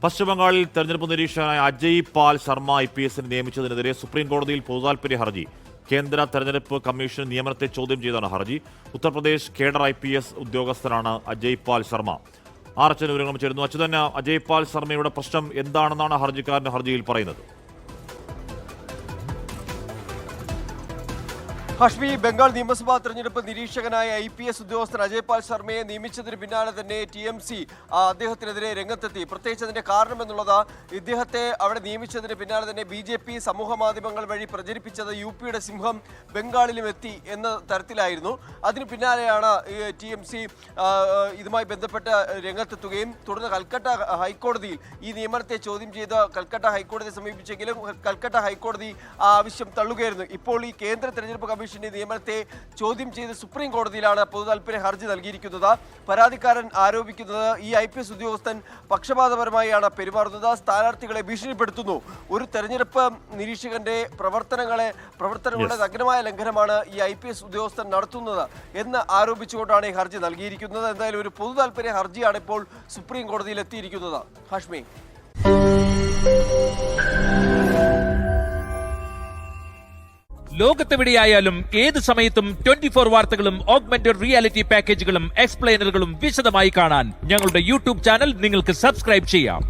പശ്ചിമബംഗാളിൽ തെരഞ്ഞെടുപ്പ് നിരീക്ഷകനായ അജയ് പാൽ ശർമ്മ IPS നിയമിച്ചതിനെതിരെ സുപ്രീം കോടതിയിൽ പൊതുതാൽപര്യ ഹർജി. കേന്ദ്ര തെരഞ്ഞെടുപ്പ് കമ്മീഷൻ നിയമനത്തെ ചോദ്യം ചെയ്താണ് ഹർജി. ഉത്തർപ്രദേശ് കേഡർ IPS ഉദ്യോഗസ്ഥനാണ് അജയ് പാൽ ശർമ്മ. ആർച്ചൻ വിവരങ്ങൾ ചേരുന്നു. അച്യുതൻ, അജയ് പാൽ ശർമ്മയുടെ പ്രശ്നം എന്താണെന്നാണ് ഹർജിക്കാരൻ ഹർജിയിൽ പറയുന്നത്? ഹാഷ്മി, ബംഗാൾ നിയമസഭാ തെരഞ്ഞെടുപ്പ് നിരീക്ഷകനായ IPS ഉദ്യോഗസ്ഥൻ അജയ് പാൽ ശർമ്മയെ നിയമിച്ചതിന് പിന്നാലെ തന്നെ TMC അദ്ദേഹത്തിനെതിരെ രംഗത്തെത്തി. പ്രത്യേകിച്ച് അതിന്റെ കാരണം എന്നുള്ളത്, ഇദ്ദേഹത്തെ അവിടെ നിയമിച്ചതിന് പിന്നാലെ തന്നെ BJP സമൂഹ മാധ്യമങ്ങൾ വഴി പ്രചരിപ്പിച്ചത് UP-യുടെ സിംഹം ബംഗാളിലും എത്തി എന്ന തരത്തിലായിരുന്നു. അതിന് പിന്നാലെയാണ് TMC ഇതുമായി ബന്ധപ്പെട്ട് രംഗത്തെത്തുകയും തുടർന്ന് കൽക്കട്ട ഹൈക്കോടതിയിൽ ഈ നിയമനത്തെ ചോദ്യം ചെയ്ത് കൽക്കട്ട ഹൈക്കോടതിയെ സമീപിച്ചെങ്കിലും കൽക്കട്ട ഹൈക്കോടതി ആവശ്യം തള്ളുകയായിരുന്നു. ഇപ്പോൾ ഈ കേന്ദ്ര തെരഞ്ഞെടുപ്പ് കമ്മീഷന്റെ നിയമനത്തെ ചോദ്യം ചെയ്ത് സുപ്രീം കോടതിയിലാണ് പൊതുതാൽപര്യ ഹർജി നൽകിയിരിക്കുന്നത്. പരാതിക്കാരൻ ആരോപിക്കുന്നത് ഈ IPS ഉദ്യോഗസ്ഥൻ പക്ഷപാതപരമായാണ് പെരുമാറുന്നത്, സ്ഥാനാർത്ഥികളെ ഭീഷണിപ്പെടുത്തുന്നു. ഒരു തെരഞ്ഞെടുപ്പ് നിരീക്ഷകന്റെ പ്രവർത്തനങ്ങളുടെ നഗ്നമായ ലംഘനമാണ് ഈ IPS ഉദ്യോഗസ്ഥൻ നടത്തുന്നത് എന്ന് ആരോപിച്ചുകൊണ്ടാണ് ഈ ഹർജി നൽകിയിരിക്കുന്നത്. എന്തായാലും ഒരു പൊതുതാൽപര്യ ഹർജിയാണ് ഇപ്പോൾ സുപ്രീം കോടതിയിൽ എത്തിയിരിക്കുന്നത്. ഹാഷ്മി, ലോകത്തെവിടെയായാലും ഏത് സമയത്തും 24 വാർത്തകളും ഓഗ്മെന്റഡ് റിയാലിറ്റി പാക്കേജുകളും എക്സ്പ്ലെയിനറുകളും വിശദമായി കാണാൻ ഞങ്ങളുടെ YouTube ചാനൽ നിങ്ങൾക്ക് സബ്സ്ക്രൈബ് ചെയ്യാം.